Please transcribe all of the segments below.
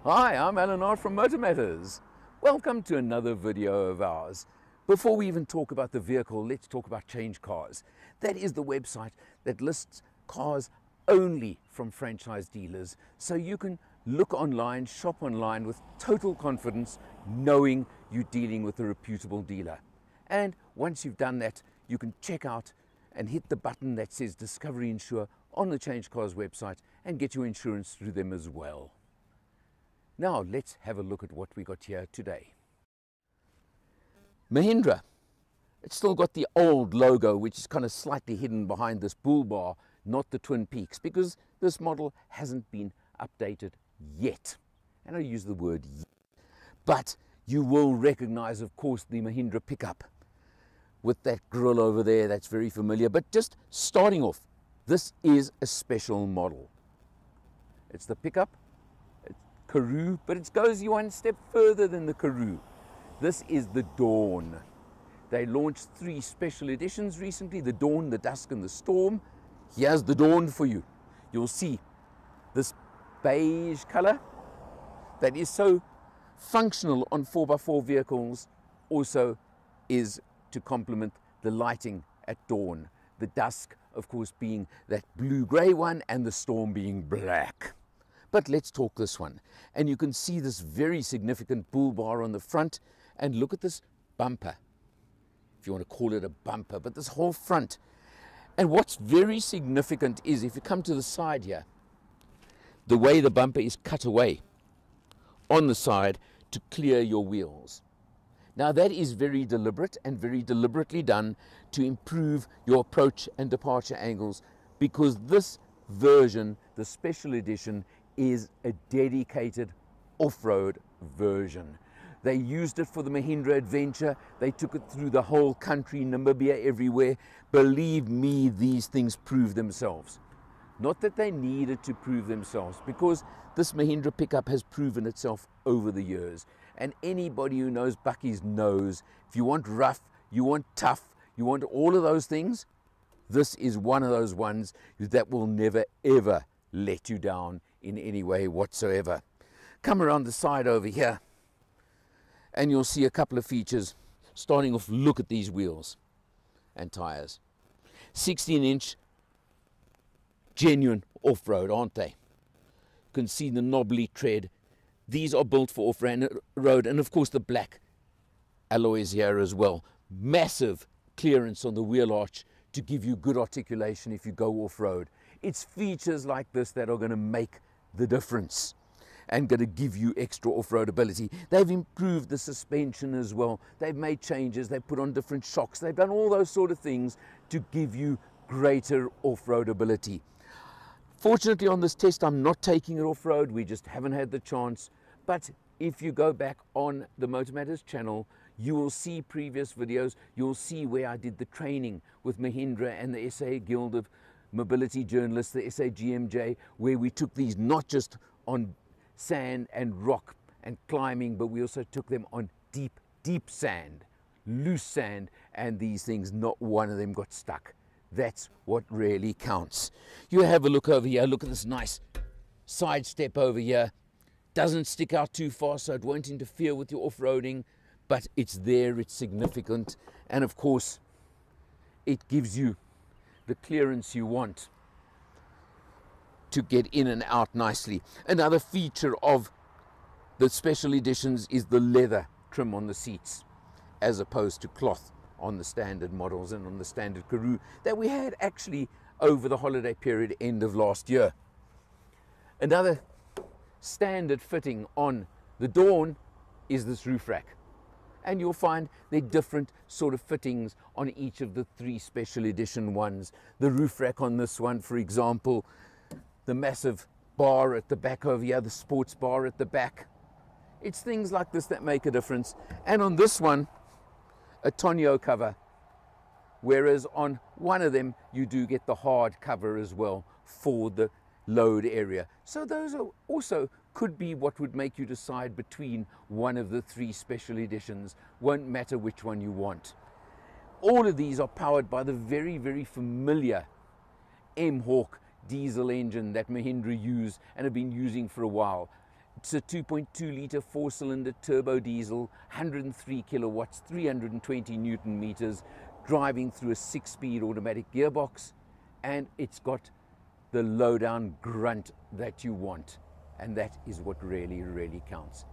Hi, I'm Eleanor from Motor Matters. Welcome to another video of ours. Before we even talk about the vehicle, let's talk about Change Cars. That is the website that lists cars only from franchise dealers, so you can look online, shop online with total confidence, knowing you're dealing with a reputable dealer. And once you've done that, you can check out and hit the button that says Discovery Insure on the Change Cars website and get your insurance through them as well. Now let's have a look at what we got here today. Mahindra. It's still got the old logo, which is kind of slightly hidden behind this bull bar, not the Twin Peaks, because this model hasn't been updated yet. And I use the word yet. But you will recognize, of course, the Mahindra Pikup with that grille over there. That's very familiar. But just starting off, this is a special model. It's the Pikup. Karoo, but it goes one step further than the Karoo. This is the Dawn. They launched 3 special editions recently, the Dawn, the Dusk and the Storm. Here's the Dawn for you. You'll see this beige color that is so functional on 4x4 vehicles also is to complement the lighting at dawn. The Dusk, of course, being that blue-gray one and the Storm being black. But let's talk this one. And you can see this very significant bull bar on the front. And look at this bumper, if you want to call it a bumper, but this whole front. And what's very significant is, if you come to the side here, the way the bumper is cut away on the side to clear your wheels. Now that is very deliberate and very deliberately done to improve your approach and departure angles, because this version, the special edition, is a dedicated off-road version. They used it for the Mahindra Adventure. They took it through the whole country, Namibia, everywhere. Believe me, these things prove themselves. Not that they needed to prove themselves, because this Mahindra Pikup has proven itself over the years. And anybody who knows Bucky's knows, if you want rough, you want tough, you want all of those things, this is one of those ones that will never ever let you down in any way whatsoever. Come around the side over here and you'll see a couple of features. Starting off, look at these wheels and tires. 16-inch genuine off-road, aren't they? You can see the knobbly tread. These are built for off-road, and of course the black alloys here as well. Massive clearance on the wheel arch to give you good articulation if you go off-road. It's features like this that are going to make the difference and going to give you extra off-road ability. They've improved the suspension as well. They've made changes. They've put on different shocks. They've done all those sort of things to give you greater off-road ability. Fortunately, on this test, I'm not taking it off-road. We just haven't had the chance. But if you go back on the Motor Matters channel, you will see previous videos. You'll see where I did the training with Mahindra and the SA Guild of Mobility Journalists, the SAGMJ, where we took these not just on sand and rock and climbing, but we also took them on deep sand, loose sand, and these things, not one of them got stuck. That's what really counts. You have a look over here. Look at this nice side step over here. Doesn't stick out too far, so it won't interfere with your off-roading, but it's there, it's significant, and of course it gives you the clearance you want to get in and out nicely. Another feature of the special editions is the leather trim on the seats, as opposed to cloth on the standard models and on the standard Karoo that we had actually over the holiday period end of last year. Another standard fitting on the Dawn is this roof rack. And you'll find there are different sort of fittings on each of the 3 special edition ones. The roof rack on this one, for example, the massive bar at the back over here, the sports bar at the back. It's things like this that make a difference. And on this one, a tonneau cover, whereas on one of them you do get the hard cover as well for the load area. So those are also could be what would make you decide between one of the 3 special editions. Won't matter which one you want. All of these are powered by the very, very familiar M-Hawk diesel engine that Mahindra use and have been using for a while. It's a 2.2 litre 4-cylinder turbo diesel, 103 kilowatts, 320 Newton meters, driving through a 6-speed automatic gearbox, and it's got the low-down grunt that you want, and that is what really, really counts.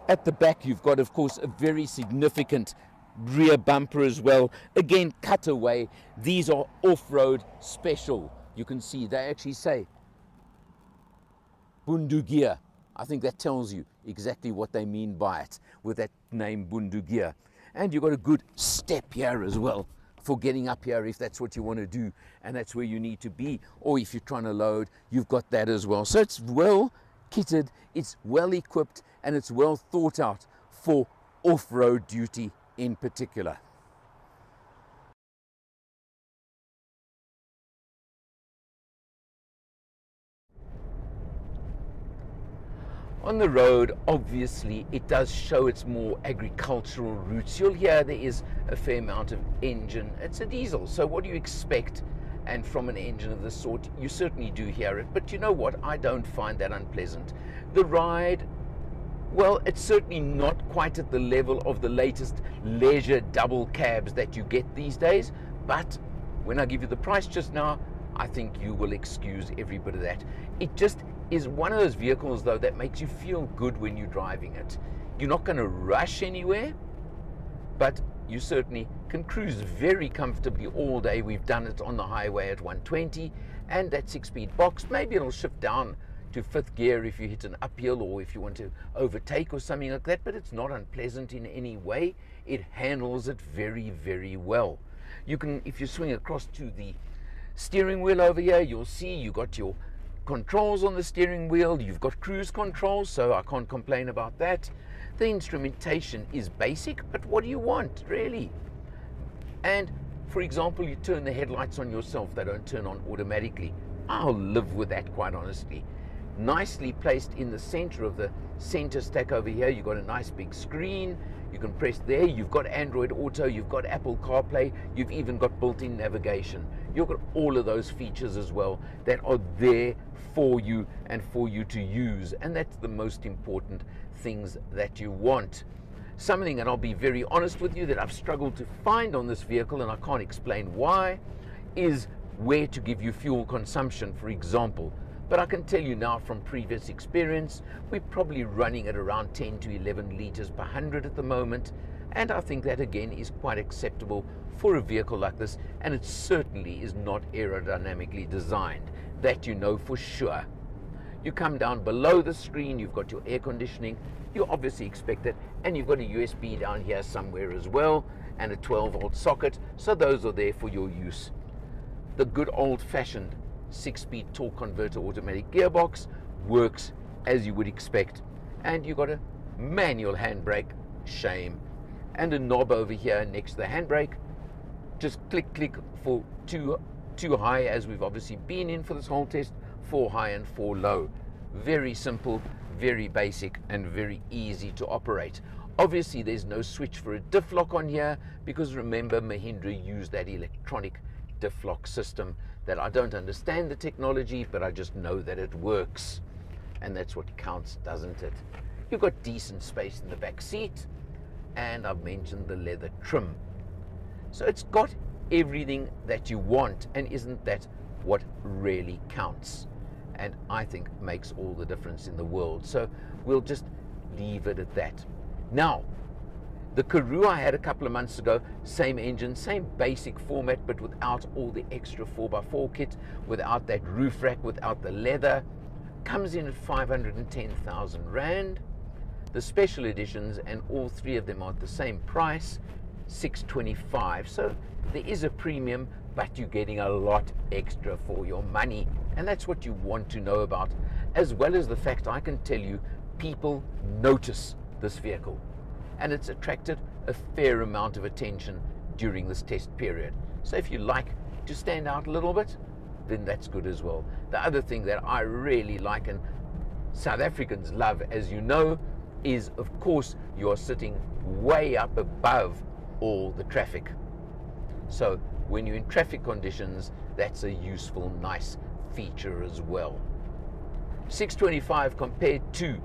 At the back, you've got, of course, a very significant rear bumper as well. Again, cutaway. These are off-road special. You can see they actually say Bundugia. I think that tells you exactly what they mean by it with that name Bundugia. And you've got a good step here as well for getting up here if that's what you want to do and that's where you need to be, or if you're trying to load, you've got that as well. So it's well kitted, it's well equipped, and it's well thought out for off-road duty in particular. On the road, obviously, it does show its more agricultural roots. You'll hear there is a fair amount of engine. It's a diesel, so what do you expect? And from an engine of this sort, you certainly do hear it. But you know what? I don't find that unpleasant. The ride, well, it's certainly not quite at the level of the latest leisure double cabs that you get these days. But when I give you the price just now, I think you will excuse every bit of that. It just is one of those vehicles, though, that makes you feel good when you're driving it. You're not going to rush anywhere, but you certainly can cruise very comfortably all day. We've done it on the highway at 120, and that 6-speed box, maybe it'll shift down to 5th gear if you hit an uphill or if you want to overtake or something like that, but it's not unpleasant in any way. It handles it very, very well. You can, if you swing across to the steering wheel over here, you'll see you got your controls on the steering wheel, you've got cruise control, so I can't complain about that. The instrumentation is basic, but what do you want, really? And for example, you turn the headlights on yourself, they don't turn on automatically. I'll live with that, quite honestly. Nicely placed in the center of the center stack over here, you've got a nice big screen. You can press there, you've got Android Auto, you've got Apple CarPlay, you've even got built-in navigation. You've got all of those features as well that are there for you and for you to use, and that's the most important things that you want. Something that I'll be very honest with you that I've struggled to find on this vehicle, and I can't explain why, is where to give you fuel consumption, for example. But I can tell you now from previous experience, we're probably running at around 10 to 11 litres per 100 at the moment. And I think that again is quite acceptable for a vehicle like this. And it certainly is not aerodynamically designed. That you know for sure. You come down below the screen, you've got your air conditioning. You obviously expect it. And you've got a USB down here somewhere as well. And a 12-volt socket. So those are there for your use. The good old-fashioned 6-speed torque converter automatic gearbox works as you would expect, and you've got a manual handbrake, shame, and a knob over here next to the handbrake. Just click for two high, as we've obviously been in for this whole test, 4 high and 4 low. Very simple, very basic, and very easy to operate. Obviously there's no switch for a diff lock on here, because remember, Mahindra used that electronic diff lock system that I don't understand the technology, but I just know that it works, and that's what counts, doesn't it? You've got decent space in the back seat, and I've mentioned the leather trim, so it's got everything that you want. And isn't that what really counts, and I think makes all the difference in the world? So we'll just leave it at that. Now, the Karoo I had a couple of months ago, same engine, same basic format, but without all the extra 4x4 kit, without that roof rack, without the leather, comes in at 510,000 Rand. The special editions, and all 3 of them are at the same price, 625. So there is a premium, but you're getting a lot extra for your money. And that's what you want to know about, as well as the fact I can tell you people notice this vehicle. And it's attracted a fair amount of attention during this test period. So if you like to stand out a little bit, then that's good as well. The other thing that I really like, and South Africans love, as you know, is of course you're sitting way up above all the traffic. So when you're in traffic conditions, that's a useful, nice feature as well. 625 compared to,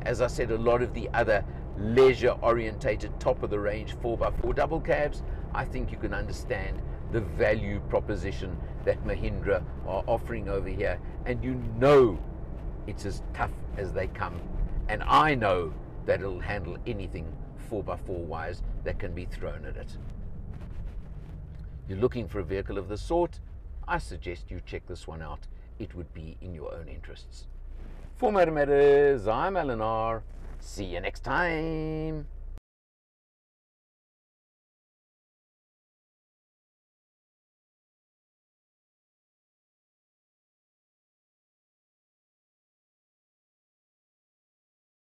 as I said, a lot of the other leisure-orientated top-of-the-range 4x4 double cabs, I think you can understand the value proposition that Mahindra are offering over here. And you know it's as tough as they come. And I know that it'll handle anything 4x4 wise that can be thrown at it. You're looking for a vehicle of this sort, I suggest you check this one out. It would be in your own interests. For Motor Matters, I'm Alan R. See you next time.